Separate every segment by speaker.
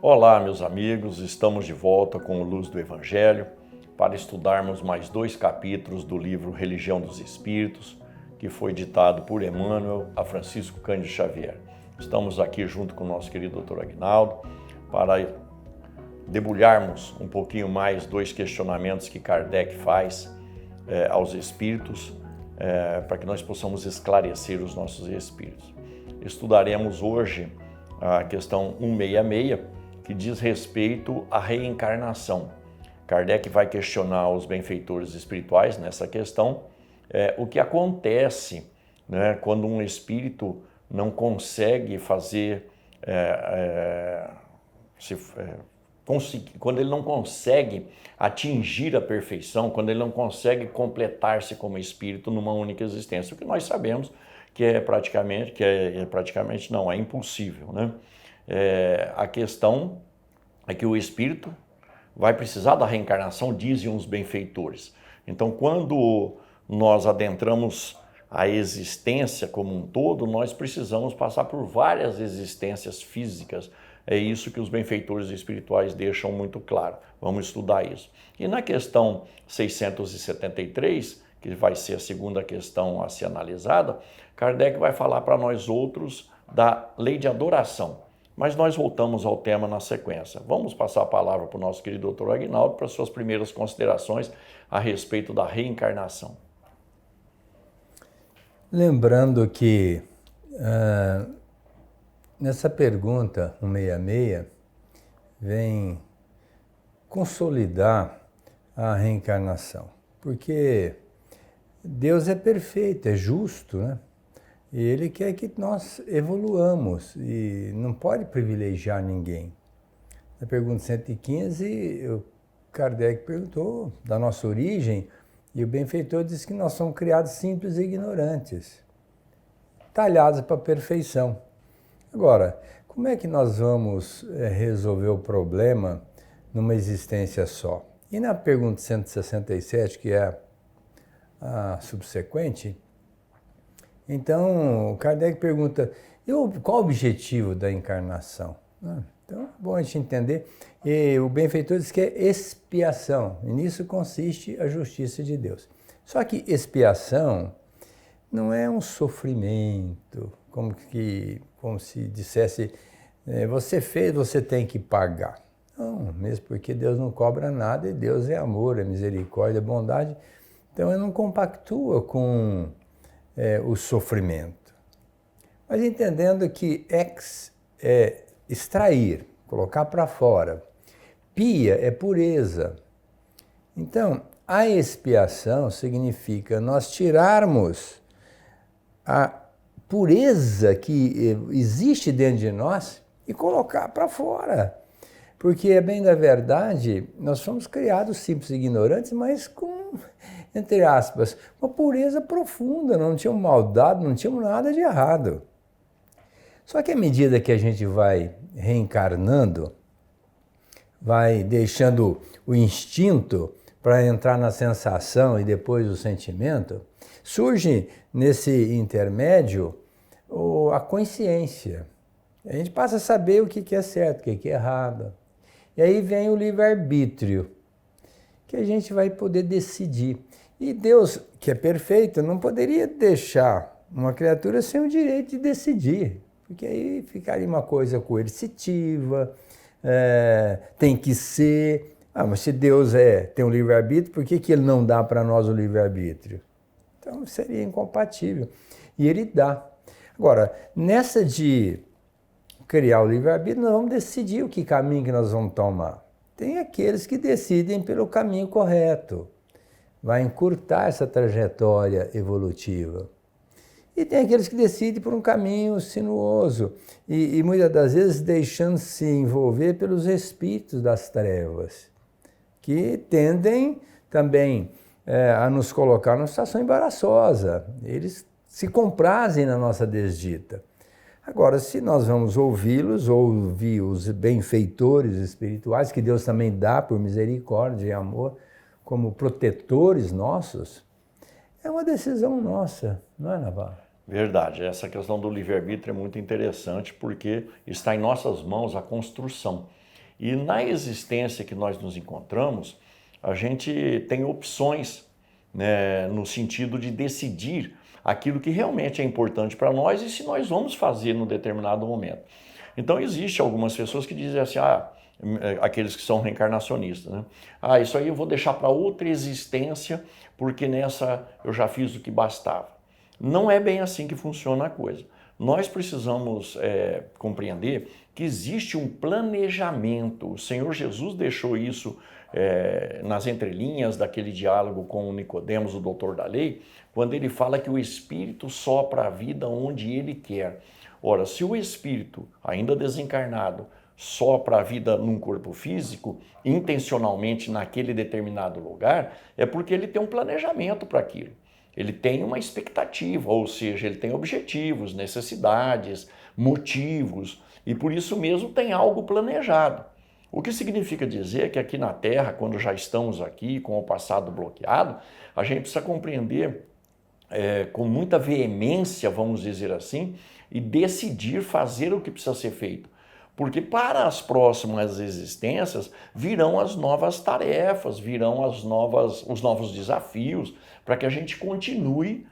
Speaker 1: Olá, meus amigos, estamos de volta com o Luz do Evangelho para estudarmos mais 2 capítulos do livro Religião dos Espíritos, que foi ditado por Emmanuel a Francisco Cândido Xavier. Estamos aqui junto com o nosso querido Dr. Aguinaldo para debulharmos um pouquinho mais 2 questionamentos que Kardec faz aos espíritos, para que nós possamos esclarecer os nossos espíritos. Estudaremos hoje a questão 166, que diz respeito à reencarnação. Kardec vai questionar os benfeitores espirituais nessa questão, o que acontece, né, quando um espírito não consegue fazer, quando ele não consegue atingir a perfeição, quando ele não consegue completar-se como espírito numa única existência, o que nós sabemos que é impossível, né? A questão é que o espírito vai precisar da reencarnação, dizem os benfeitores. Então, quando nós adentramos a existência como um todo, nós precisamos passar por várias existências físicas. É isso que os benfeitores espirituais deixam muito claro. Vamos estudar isso. E na questão 673, que vai ser a segunda questão a ser analisada, Kardec vai falar para nós outros da lei de adoração. Mas nós voltamos ao tema na sequência. Vamos passar a palavra para o nosso querido Dr. Aguinaldo para suas primeiras considerações a respeito da reencarnação.
Speaker 2: Lembrando que nessa pergunta 166 vem consolidar a reencarnação, porque Deus é perfeito, é justo, né? E Ele quer que nós evoluamos e não pode privilegiar ninguém. Na pergunta 115, o Kardec perguntou da nossa origem e o benfeitor disse que nós somos criados simples e ignorantes, talhados para a perfeição. Agora, como é que nós vamos resolver o problema numa existência só? E na pergunta 167, que é a subsequente, então, Kardec pergunta, qual o objetivo da encarnação? Então, é bom a gente entender. E o benfeitor diz que é expiação, e nisso consiste a justiça de Deus. Só que expiação não é um sofrimento, como se dissesse, você fez, você tem que pagar. Não, mesmo porque Deus não cobra nada, e Deus é amor, é misericórdia, é bondade. Então, ele não compactua com o sofrimento. Mas entendendo que ex é extrair, colocar para fora. Pia é pureza. Então, a expiação significa nós tirarmos a pureza que existe dentro de nós e colocar para fora. Porque, é bem da verdade, nós fomos criados simples e ignorantes, mas com, entre aspas, uma pureza profunda, não tínhamos maldade, não tínhamos nada de errado. Só que à medida que a gente vai reencarnando, vai deixando o instinto para entrar na sensação e depois o sentimento, surge nesse intermédio a consciência. A gente passa a saber o que é certo, o que é errado. E aí vem o livre-arbítrio, que a gente vai poder decidir. E Deus, que é perfeito, não poderia deixar uma criatura sem o direito de decidir, porque aí ficaria uma coisa coercitiva, tem que ser. Mas se Deus tem um livre-arbítrio, por que Ele não dá para nós o livre-arbítrio? Então seria incompatível. E Ele dá. Agora, nessa de criar o livre-arbítrio, nós vamos decidir o que caminho que nós vamos tomar. Tem aqueles que decidem pelo caminho correto, vai encurtar essa trajetória evolutiva. E tem aqueles que decidem por um caminho sinuoso e muitas das vezes deixando-se envolver pelos espíritos das trevas, que tendem também a nos colocar numa situação embaraçosa. Eles se comprazem na nossa desdita. Agora, se nós vamos ouvi-los, ouvir os benfeitores espirituais, que Deus também dá por misericórdia e amor, como protetores nossos, é uma decisão nossa, não é, Navarro?
Speaker 1: Verdade, essa questão do livre-arbítrio é muito interessante porque está em nossas mãos a construção. E na existência que nós nos encontramos, a gente tem opções, né, no sentido de decidir aquilo que realmente é importante para nós e se nós vamos fazer num determinado momento. Então, existem algumas pessoas que dizem assim, aqueles que são reencarnacionistas, né? Isso aí eu vou deixar para outra existência, porque nessa eu já fiz o que bastava. Não é bem assim que funciona a coisa. Nós precisamos compreender que existe um planejamento. O Senhor Jesus deixou isso nas entrelinhas daquele diálogo com o Nicodemos, o doutor da lei, quando ele fala que o Espírito sopra a vida onde ele quer. Ora, se o Espírito, ainda desencarnado, sopra a vida num corpo físico, intencionalmente naquele determinado lugar, é porque ele tem um planejamento para aquilo. Ele tem uma expectativa, ou seja, ele tem objetivos, necessidades, motivos, e por isso mesmo tem algo planejado. O que significa dizer que aqui na Terra, quando já estamos aqui com o passado bloqueado, a gente precisa compreender com muita veemência, vamos dizer assim, e decidir fazer o que precisa ser feito. Porque para as próximas existências virão as novas tarefas, virão os novos desafios, para que a gente continue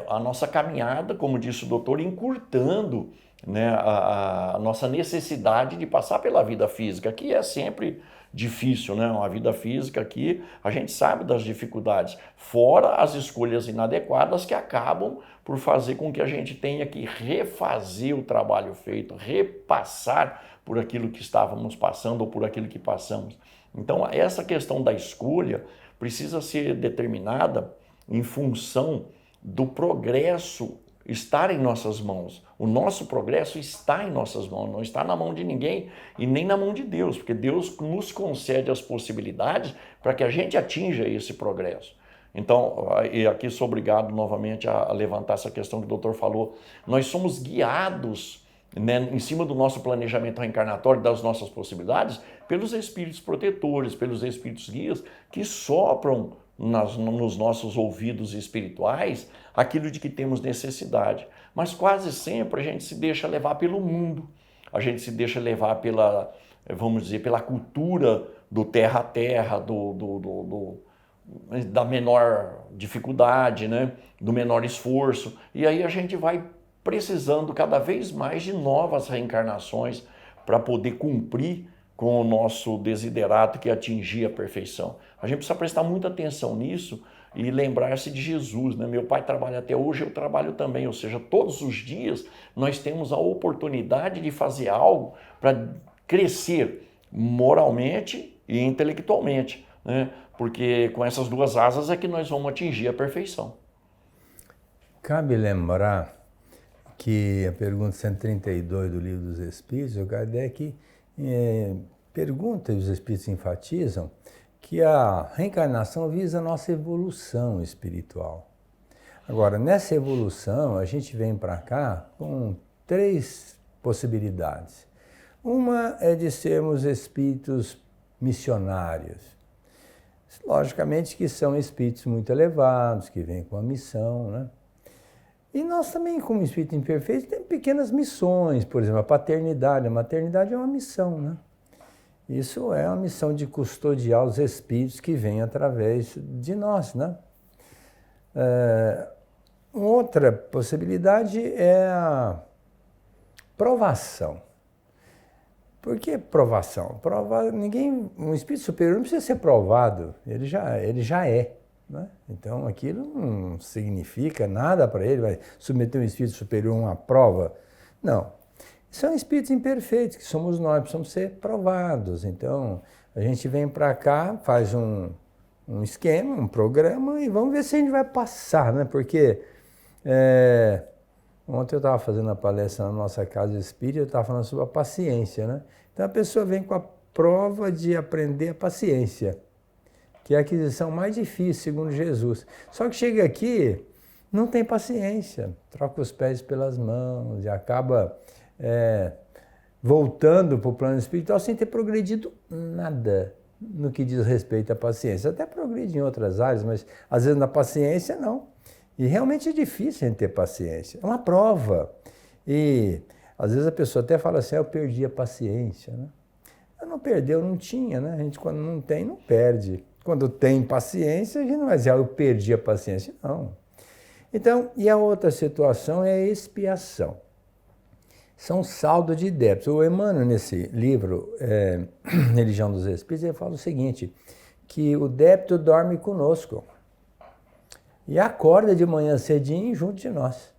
Speaker 1: a nossa caminhada, como disse o doutor, encurtando, né, a nossa necessidade de passar pela vida física, que é sempre difícil, né? Uma vida física aqui, a gente sabe das dificuldades, fora as escolhas inadequadas que acabam por fazer com que a gente tenha que refazer o trabalho feito, repassar por aquilo que estávamos passando ou por aquilo que passamos. Então, essa questão da escolha precisa ser determinada em função do progresso estar em nossas mãos. O nosso progresso está em nossas mãos, não está na mão de ninguém e nem na mão de Deus, porque Deus nos concede as possibilidades para que a gente atinja esse progresso. Então, e aqui sou obrigado novamente a levantar essa questão que o doutor falou, nós somos guiados, né, em cima do nosso planejamento reencarnatório, das nossas possibilidades, pelos espíritos protetores, pelos espíritos guias que sopram nos nossos ouvidos espirituais aquilo de que temos necessidade. Mas quase sempre a gente se deixa levar pelo mundo, a gente se deixa levar pela, vamos dizer, pela cultura do terra a terra, da menor dificuldade, né? Do menor esforço. E aí a gente vai precisando cada vez mais de novas reencarnações para poder cumprir com o nosso desiderato, que é atingir a perfeição. A gente precisa prestar muita atenção nisso e lembrar-se de Jesus, né? Meu pai trabalha até hoje, eu trabalho também, ou seja, todos os dias nós temos a oportunidade de fazer algo para crescer moralmente e intelectualmente, né? Porque com essas duas asas é que nós vamos atingir a perfeição.
Speaker 2: Cabe lembrar que a pergunta 132 do Livro dos Espíritos, o Kardec pergunta, e os Espíritos enfatizam, que a reencarnação visa a nossa evolução espiritual. Agora, nessa evolução, a gente vem para cá com 3 possibilidades. Uma é de sermos espíritos missionários. Logicamente que são espíritos muito elevados, que vêm com a missão, né? E nós também, como espírito imperfeito, temos pequenas missões, por exemplo, a paternidade. A maternidade é uma missão, né? Isso é uma missão de custodiar os espíritos que vêm através de nós, né? Outra possibilidade é a provação. Por que provação? Um espírito superior não precisa ser provado, ele já é. Né? Então aquilo não significa nada para ele, vai submeter um espírito superior a uma prova. Não. São espíritos imperfeitos, que somos nós, precisamos ser provados. Então a gente vem para cá, faz um esquema, um programa e vamos ver se a gente vai passar, né? Porque ontem eu estava fazendo a palestra na nossa casa espírita, eu estava falando sobre a paciência, né? Então a pessoa vem com a prova de aprender a paciência, que é a aquisição mais difícil, segundo Jesus. Só que chega aqui, não tem paciência, troca os pés pelas mãos e acaba voltando para o plano espiritual sem ter progredido nada no que diz respeito à paciência. Até progride em outras áreas, mas às vezes na paciência não. E realmente é difícil a gente ter paciência. É uma prova. E às vezes a pessoa até fala assim, eu perdi a paciência, né? Mas não perdeu, não tinha, né? A gente quando não tem, não perde. Quando tem paciência, a gente não vai dizer, eu perdi a paciência. Não. Então, e a outra situação é a expiação. São saldo de débitos. O Emmanuel, nesse livro, Religião dos Espíritos, ele fala o seguinte, que o débito dorme conosco e acorda de manhã cedinho junto de nós.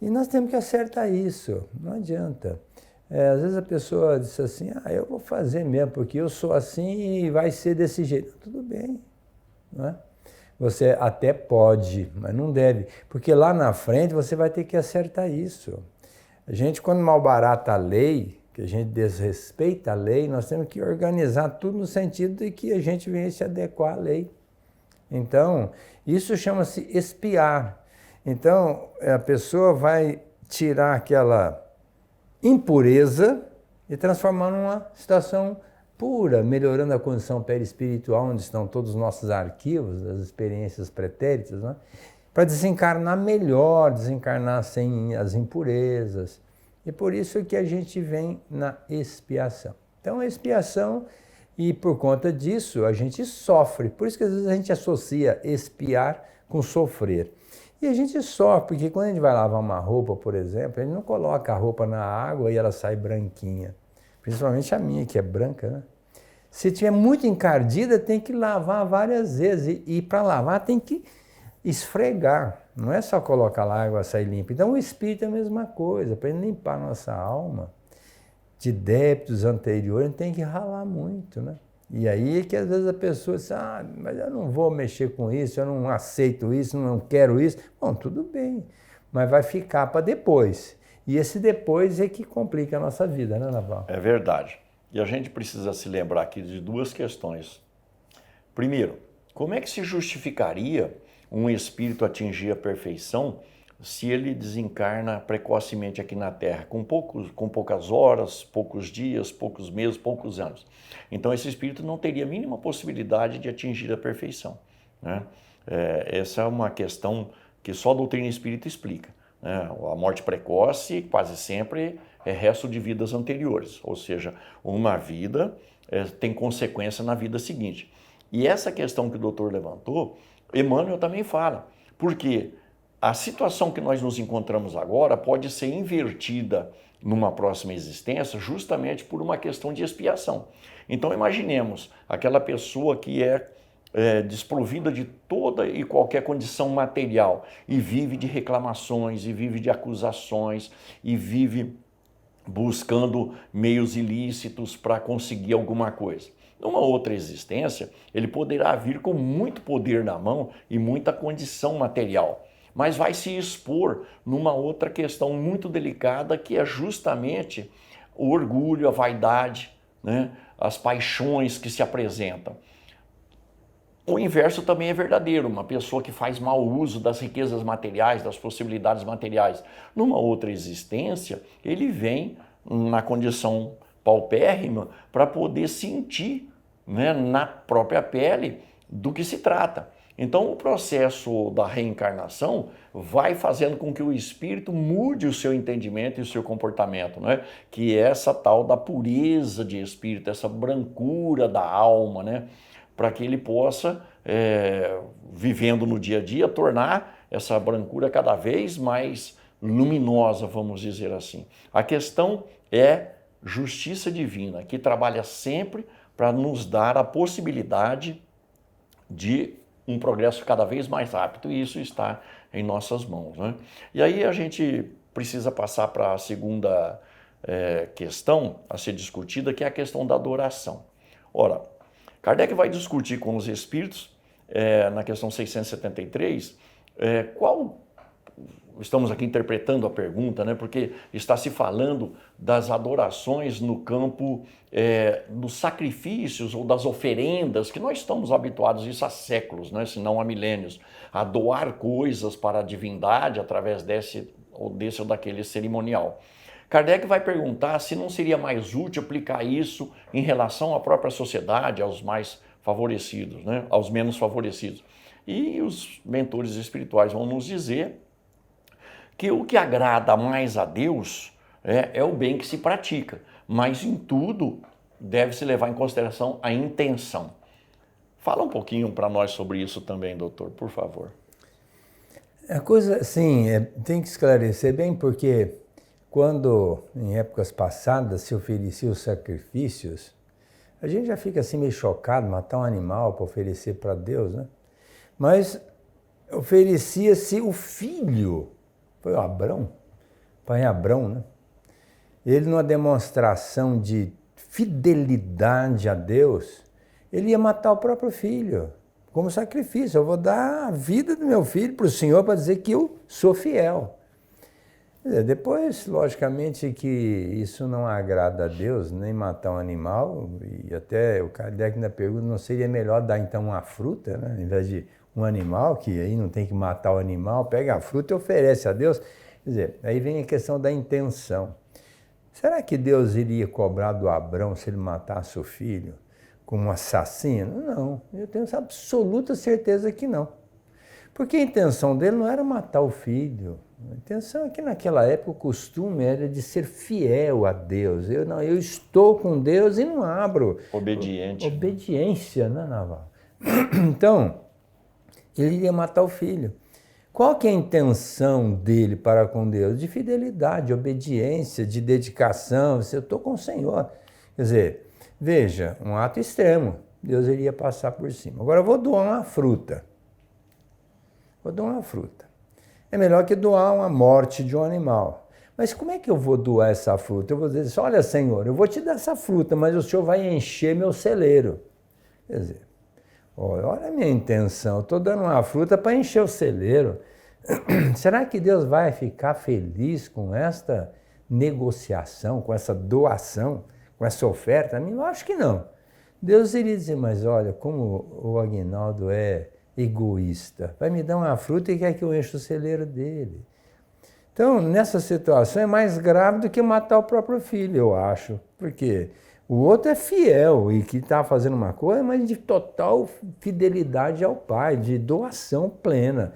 Speaker 2: E nós temos que acertar isso, não adianta. Às vezes a pessoa diz assim, eu vou fazer mesmo, porque eu sou assim e vai ser desse jeito. Tudo bem, não é? Você até pode, mas não deve, porque lá na frente você vai ter que acertar isso. A gente, quando malbarata a lei, que a gente desrespeita a lei, nós temos que organizar tudo no sentido de que a gente venha se adequar à lei. Então, isso chama-se expiar. Então, a pessoa vai tirar aquela impureza e transformar numa situação pura, melhorando a condição perispiritual, onde estão todos os nossos arquivos, das experiências pretéritas, né? Para desencarnar melhor, desencarnar sem as impurezas. E por isso que a gente vem na expiação. Então, a expiação, e por conta disso, a gente sofre. Por isso que às vezes a gente associa expiar com sofrer. E a gente sofre, porque quando a gente vai lavar uma roupa, por exemplo, a gente não coloca a roupa na água e ela sai branquinha. Principalmente a minha, que é branca, né? Se tiver muito encardida, tem que lavar várias vezes. E para lavar tem que esfregar. Não é só colocar lá a água e sair limpa. Então o espírito é a mesma coisa. Para ele limpar a nossa alma de débitos anteriores, a gente tem que ralar muito, né? E aí é que às vezes a pessoa diz, mas eu não vou mexer com isso, eu não aceito isso, não quero isso. Bom, tudo bem, mas vai ficar para depois. E esse depois é que complica a nossa vida, né, Naval?
Speaker 1: É verdade. E a gente precisa se lembrar aqui de duas questões. Primeiro, como é que se justificaria um espírito atingir a perfeição se ele desencarna precocemente aqui na Terra, com poucas horas, poucos dias, poucos meses, poucos anos? Então esse espírito não teria a mínima possibilidade de atingir a perfeição, né? Essa é uma questão que só a doutrina espírita explica, né? A morte precoce quase sempre é resto de vidas anteriores, ou seja, uma vida tem consequência na vida seguinte. E essa questão que o doutor levantou, Emmanuel também fala, porque a situação que nós nos encontramos agora pode ser invertida numa próxima existência justamente por uma questão de expiação. Então imaginemos aquela pessoa que é desprovida de toda e qualquer condição material e vive de reclamações, e vive de acusações, e vive buscando meios ilícitos para conseguir alguma coisa. Numa outra existência, ele poderá vir com muito poder na mão e muita condição material, mas vai se expor numa outra questão muito delicada, que é justamente o orgulho, a vaidade, né? As paixões que se apresentam. O inverso também é verdadeiro, uma pessoa que faz mau uso das riquezas materiais, das possibilidades materiais. Numa outra existência, ele vem na condição paupérrima para poder sentir, né, na própria pele do que se trata. Então o processo da reencarnação vai fazendo com que o espírito mude o seu entendimento e o seu comportamento, né? Que é essa tal da pureza de espírito, essa brancura da alma, né? Para que ele possa, vivendo no dia a dia, tornar essa brancura cada vez mais luminosa, vamos dizer assim. A questão é justiça divina, que trabalha sempre para nos dar a possibilidade de um progresso cada vez mais rápido, e isso está em nossas mãos, né? E aí a gente precisa passar para a segunda questão a ser discutida, que é a questão da adoração. Ora, Kardec vai discutir com os espíritos, na questão 673, estamos aqui interpretando a pergunta, né? Porque está se falando das adorações no campo dos sacrifícios ou das oferendas, que nós estamos habituados a isso há séculos, né? Se não há milênios, a doar coisas para a divindade através desse ou daquele cerimonial. Kardec vai perguntar se não seria mais útil aplicar isso em relação à própria sociedade, aos mais favorecidos, né? Aos menos favorecidos. E os mentores espirituais vão nos dizer que o que agrada mais a Deus é o bem que se pratica. mas em tudo deve-se levar em consideração a intenção. Fala um pouquinho para nós sobre isso também, doutor, por favor.
Speaker 2: A coisa, sim, tem que esclarecer bem, porque quando, em épocas passadas, se ofereciam os sacrifícios, a gente já fica assim meio chocado, matar um animal para oferecer para Deus, né? Mas oferecia-se o filho, foi o Abrão, pai Abrão, né? Ele, numa demonstração de fidelidade a Deus, ele ia matar o próprio filho, como sacrifício. Eu vou dar a vida do meu filho para o Senhor para dizer que eu sou fiel. Depois, logicamente, que isso não agrada a Deus, nem matar um animal, e até o Kardec ainda pergunta, não seria melhor dar então uma fruta, né? Ao invés de um animal, que aí não tem que matar o animal, pega a fruta e oferece a Deus. Quer dizer, aí vem a questão da intenção. Será que Deus iria cobrar do Abrão se ele matasse o filho como um assassino? Não, eu tenho absoluta certeza que não. Porque a intenção dele não era matar o filho. A intenção é que naquela época o costume era de ser fiel a Deus. Eu estou com Deus e não abro.
Speaker 1: Obediente.
Speaker 2: Obediência, né, Naval? Então, ele iria matar o filho. Qual que é a intenção dele para com Deus? De fidelidade, de obediência, de dedicação. Eu estou com o Senhor. Quer dizer, veja, um ato extremo. Deus iria passar por cima. Agora eu vou doar uma fruta. Vou doar uma fruta. É melhor que doar uma morte de um animal. Mas como é que eu vou doar essa fruta? Eu vou dizer assim, olha, Senhor, eu vou te dar essa fruta, mas o Senhor vai encher meu celeiro. Quer dizer, olha a minha intenção, eu estou dando uma fruta para encher o celeiro. Será que Deus vai ficar feliz com esta negociação, com essa doação, com essa oferta? Eu acho que não. Deus iria dizer, mas olha, como o Aguinaldo é egoísta, vai me dar uma fruta e quer que eu encha o celeiro dele. Então, nessa situação é mais grave do que matar o próprio filho, eu acho, porque o outro é fiel e que está fazendo uma coisa, mas de total fidelidade ao pai, de doação plena.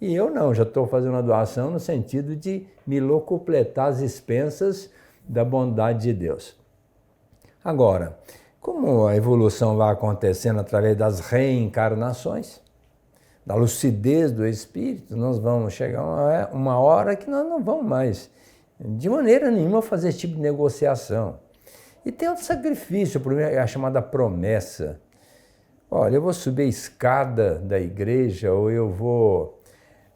Speaker 2: E eu não, já estou fazendo uma doação no sentido de me locupletar às expensas da bondade de Deus. Agora, como a evolução vai acontecendo através das reencarnações, da lucidez do espírito, nós vamos chegar uma hora que nós não vamos mais, de maneira nenhuma, fazer esse tipo de negociação. E tem outro sacrifício, a chamada promessa. Olha, eu vou subir a escada da igreja, ou eu vou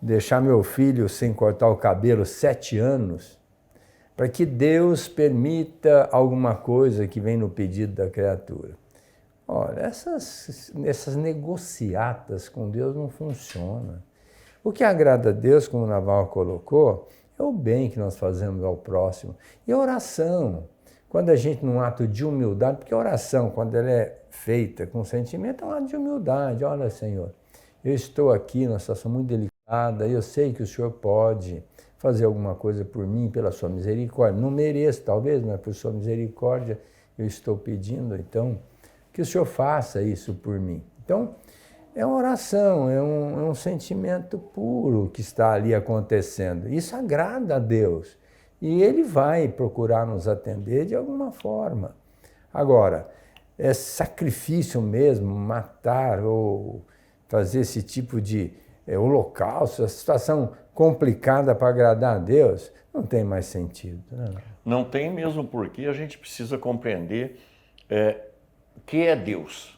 Speaker 2: deixar meu filho sem cortar o cabelo 7 anos, para que Deus permita alguma coisa que vem no pedido da criatura. Olha, essas negociatas com Deus não funcionam. O que agrada a Deus, como o Naval colocou, é o bem que nós fazemos ao próximo. E a oração, quando a gente, num ato de humildade, porque a oração, quando ela é feita com sentimento, é um ato de humildade. Olha, Senhor, eu estou aqui numa situação muito delicada, eu sei que o Senhor pode fazer alguma coisa por mim, pela sua misericórdia. Não mereço, talvez, mas por sua misericórdia eu estou pedindo, então, que o Senhor faça isso por mim. Então, é uma oração, é um sentimento puro que está ali acontecendo. Isso agrada a Deus. E Ele vai procurar nos atender de alguma forma. Agora, é sacrifício mesmo, matar ou fazer esse tipo de holocausto, a situação complicada para agradar a Deus, não tem mais sentido.
Speaker 1: Não tem mesmo, porque a gente precisa compreender que é Deus.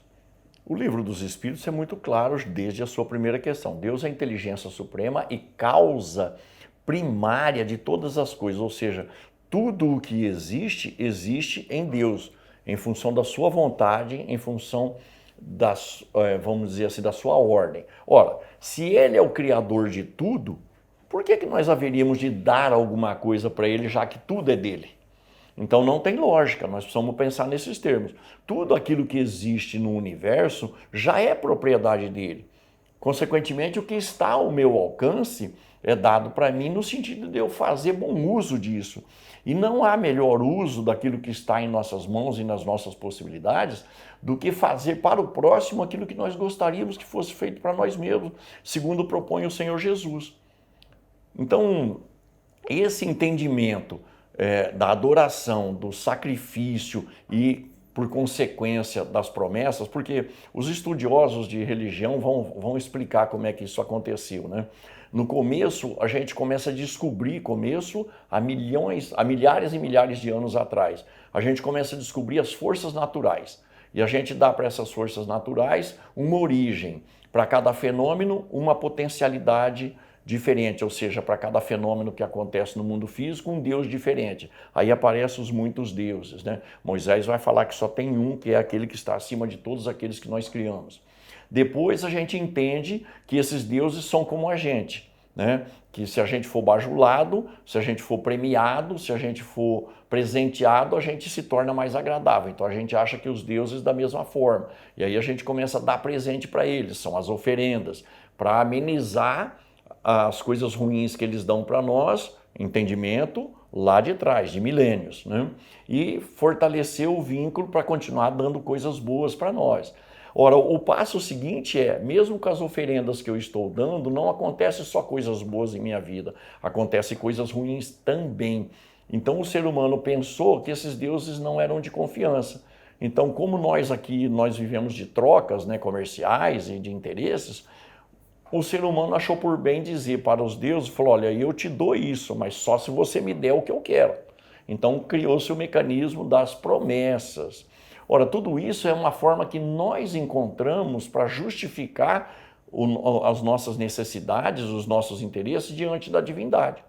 Speaker 1: O livro dos Espíritos é muito claro desde a sua primeira questão. Deus é a inteligência suprema e causa primária de todas as coisas, ou seja, tudo o que existe, existe em Deus, em função da sua vontade, em função vamos dizer assim, da sua ordem. Ora, se Ele é o Criador de tudo, por que nós haveríamos de dar alguma coisa para Ele, já que tudo é dele? Então não tem lógica, nós precisamos pensar nesses termos. Tudo aquilo que existe no universo já é propriedade dele. Consequentemente, o que está ao meu alcance é dado para mim no sentido de eu fazer bom uso disso. E não há melhor uso daquilo que está em nossas mãos e nas nossas possibilidades do que fazer para o próximo aquilo que nós gostaríamos que fosse feito para nós mesmos, segundo propõe o Senhor Jesus. Então, esse entendimento da adoração, do sacrifício e, por consequência, das promessas, porque os estudiosos de religião vão explicar como é que isso aconteceu, né? No começo, a gente começa a descobrir, há milhares e milhares de anos atrás, a gente começa a descobrir as forças naturais. E a gente dá para essas forças naturais uma origem. Para cada fenômeno, uma potencialidade diferente, ou seja, para cada fenômeno que acontece no mundo físico, um Deus diferente. Aí aparecem os muitos deuses, né? Moisés vai falar que só tem um, que é aquele que está acima de todos aqueles que nós criamos. Depois a gente entende que esses deuses são como a gente, né? Que se a gente for bajulado, se a gente for premiado, se a gente for presenteado, a gente se torna mais agradável. Então a gente acha que os deuses da mesma forma. E aí a gente começa a dar presente para eles, são as oferendas, para amenizar as coisas ruins que eles dão para nós, entendimento, lá de trás, de milênios, né? E fortalecer o vínculo para continuar dando coisas boas para nós. Ora, o passo seguinte é, mesmo com as oferendas que eu estou dando, não acontece só coisas boas em minha vida, acontecem coisas ruins também. Então o ser humano pensou que esses deuses não eram de confiança. Então, como nós aqui, nós vivemos de trocas, né, comerciais e de interesses, o ser humano achou por bem dizer para os deuses, falou, olha, eu te dou isso, mas só se você me der o que eu quero. Então criou-se o mecanismo das promessas. Ora, tudo isso é uma forma que nós encontramos para justificar as nossas necessidades, os nossos interesses diante da divindade.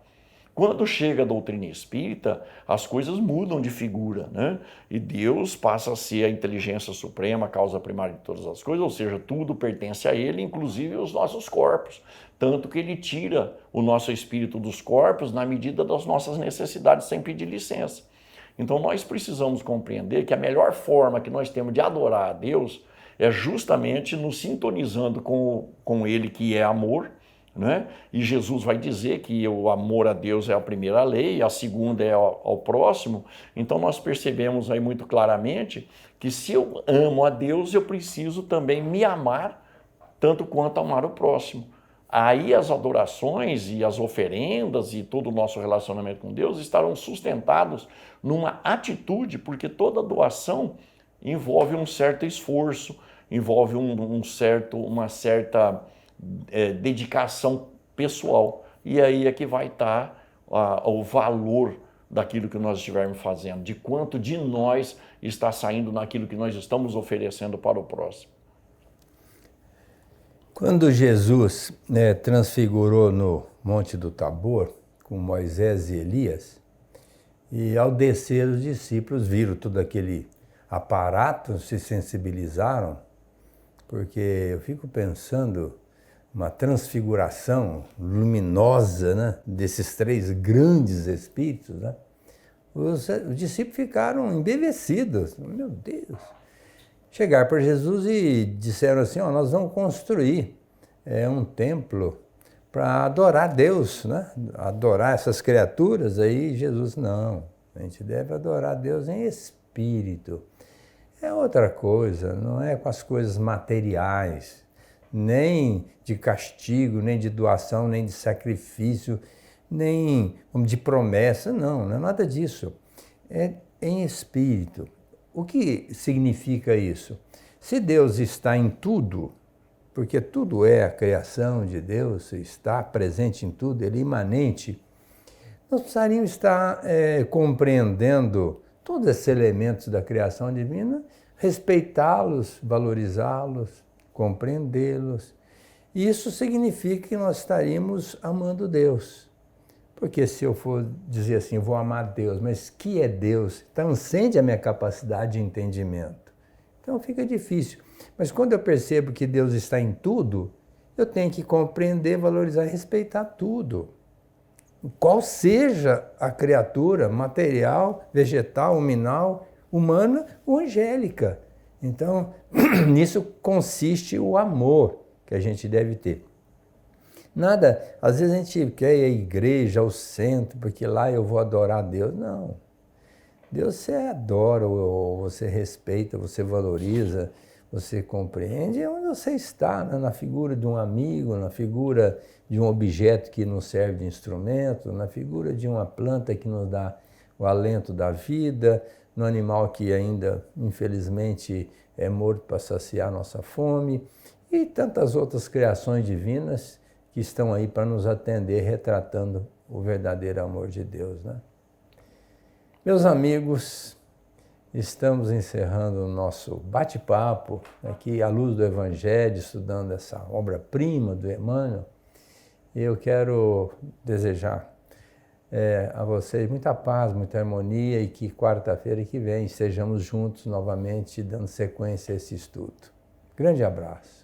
Speaker 1: Quando chega a doutrina espírita, as coisas mudam de figura, né? E Deus passa a ser a inteligência suprema, a causa primária de todas as coisas, ou seja, tudo pertence a Ele, inclusive os nossos corpos. Tanto que Ele tira o nosso espírito dos corpos na medida das nossas necessidades, sem pedir licença. Então nós precisamos compreender que a melhor forma que nós temos de adorar a Deus é justamente nos sintonizando com Ele, que é amor, né? E Jesus vai dizer que o amor a Deus é a primeira lei, a segunda é ao próximo. Então nós percebemos aí muito claramente que se eu amo a Deus, eu preciso também me amar tanto quanto amar o próximo. Aí as adorações e as oferendas e todo o nosso relacionamento com Deus estarão sustentados numa atitude, porque toda doação envolve um certo esforço, envolve uma certa dedicação pessoal. E aí é que vai estar o valor daquilo que nós estivermos fazendo, de quanto de nós está saindo naquilo que nós estamos oferecendo para o próximo.
Speaker 2: Quando Jesus transfigurou no Monte do Tabor, com Moisés e Elias, e ao descer os discípulos viram todo aquele aparato, se sensibilizaram, porque eu fico pensando uma transfiguração luminosa, né, desses três grandes espíritos, né? Os discípulos ficaram embevecidos, meu Deus. Chegaram para Jesus e disseram assim, nós vamos construir um templo para adorar Deus, né? Adorar essas criaturas. Aí Jesus, não, a gente deve adorar Deus em espírito. É outra coisa, não é com as coisas materiais, nem de castigo, nem de doação, nem de sacrifício, nem de promessa, não é nada disso. É em espírito. O que significa isso? Se Deus está em tudo, porque tudo é a criação de Deus, está presente em tudo, Ele é imanente, nós precisaríamos estar compreendendo todos esses elementos da criação divina, respeitá-los, valorizá-los, compreendê-los. E isso significa que nós estaríamos amando Deus. Porque se eu for dizer assim, vou amar Deus, mas que é Deus? Transcende a minha capacidade de entendimento. Então fica difícil. Mas quando eu percebo que Deus está em tudo, eu tenho que compreender, valorizar e respeitar tudo. Qual seja a criatura material, vegetal, nominal, humana ou angélica. Então, nisso consiste o amor que a gente deve ter. Nada, às vezes a gente quer ir à igreja, ao centro, porque lá eu vou adorar a Deus. Não. Deus você adora, ou você respeita, você valoriza, você compreende onde você está, né? Na figura de um amigo, na figura de um objeto que nos serve de instrumento, na figura de uma planta que nos dá o alento da vida, no animal que ainda, infelizmente, é morto para saciar nossa fome, e tantas outras criações divinas que estão aí para nos atender, retratando o verdadeiro amor de Deus, né? Meus amigos, estamos encerrando o nosso bate-papo aqui à luz do Evangelho, estudando essa obra-prima do Emmanuel. Eu quero desejar a vocês muita paz, muita harmonia e que quarta-feira que vem estejamos juntos novamente dando sequência a esse estudo. Grande abraço.